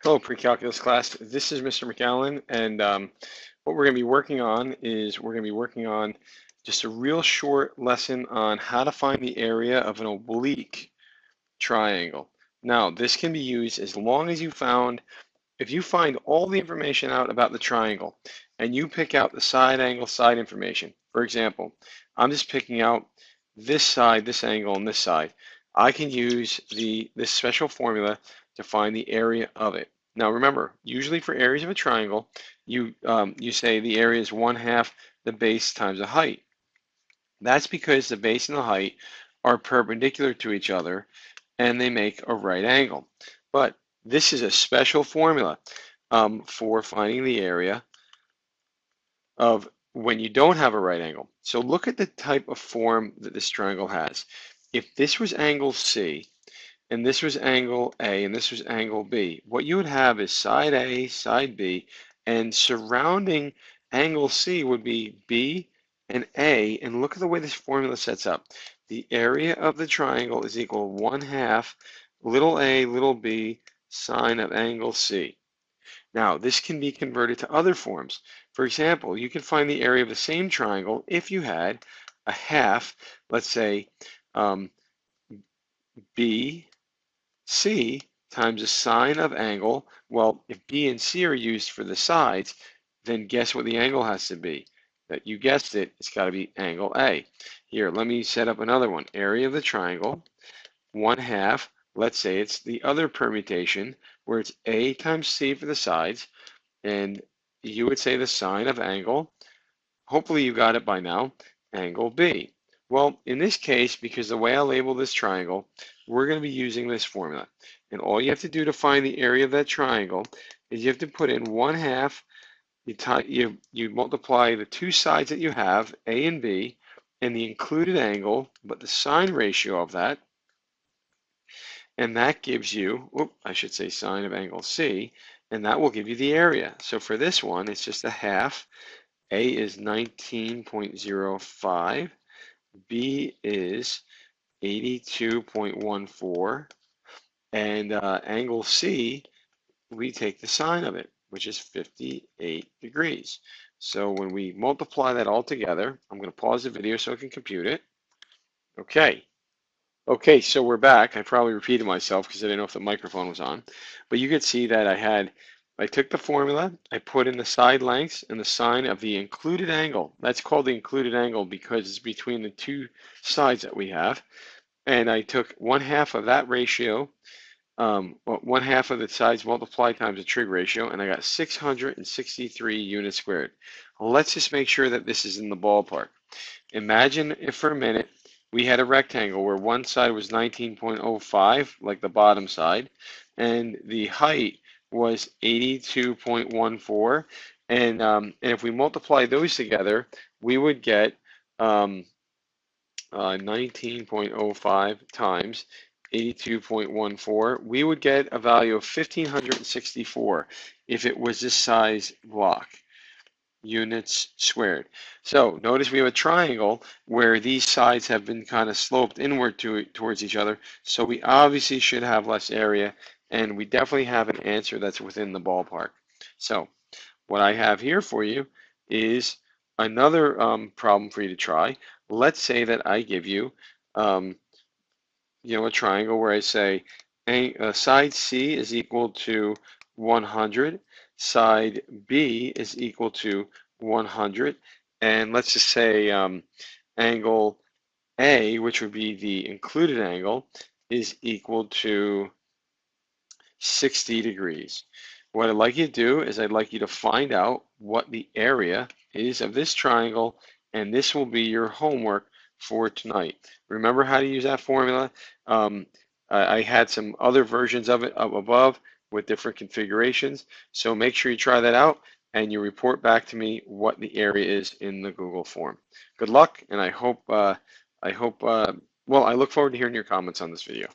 Hello, pre-calculus class. This is Mr. McAllen, and what we're going to be working on is just a real short lesson on how to find the area of an oblique triangle. Now, this can be used as long as if you find all the information out about the triangle and you pick out the side angle, side information. For example, I'm just picking out this side, this angle, and this side. I can use this special formula to find the area of it. Now remember, usually for areas of a triangle, you say the area is 1/2 the base times the height. That's because the base and the height are perpendicular to each other and they make a right angle. But this is a special formula for finding the area of when you don't have a right angle. So look at the type of form that this triangle has. If this was angle C, and this was angle A, and this was angle B, what you would have is side A, side B, and surrounding angle C would be B and A, and look at the way this formula sets up. The area of the triangle is equal to 1/2 little a, little b, sine of angle C. Now, this can be converted to other forms. For example, you can find the area of the same triangle if you had a half, let's say BC times the sine of angle. Well, if B and C are used for the sides, then guess what the angle has to be? That you guessed it, it's got to be angle A. Here, let me set up another one. Area of the triangle, 1/2. Let's say it's the other permutation where it's A times C for the sides, and you would say the sine of angle, hopefully you got it by now, angle B. Well, in this case, because the way I label this triangle, we're going to be using this formula. And all you have to do to find the area of that triangle is you have to put in 1/2, you multiply the two sides that you have, A and B, and the included angle, but the sine ratio of that, and that gives you, I should say sine of angle C, and that will give you the area. So for this one, it's just a half. A is 19.05, B is 82.14, and angle C, we take the sine of it, which is 58 degrees. So when we multiply that all together, I'm going to pause the video so I can compute it. Okay, so we're back. I probably repeated myself because I didn't know if the microphone was on. But you could see that I took the formula, I put in the side lengths and the sine of the included angle. That's called the included angle because it's between the two sides that we have. And I took 1/2 of that ratio, 1/2 of the sides multiplied times the trig ratio, and I got 663 units squared. Let's just make sure that this is in the ballpark. Imagine if for a minute we had a rectangle where one side was 19.05, like the bottom side, and the height was 82.14. And if we multiply those together, we would get 19.05 times 82.14. We would get a value of 1,564 if it was this size block. Units squared. So notice we have a triangle where these sides have been kind of sloped inward towards each other, so we obviously should have less area, and we definitely have an answer that's within the ballpark. So what I have here for you is another problem for you to try. Let's say that I give you a triangle where I say side C is equal to 100, side B is equal to 100, and let's just say angle A, which would be the included angle, is equal to 60 degrees. What I'd like you to do is I'd like you to find out what the area is of this triangle, and this will be your homework for tonight. Remember how to use that formula? I had some other versions of it up above with different configurations, so make sure you try that out and you report back to me what the area is in the Google form. Good luck, and I look forward to hearing your comments on this video.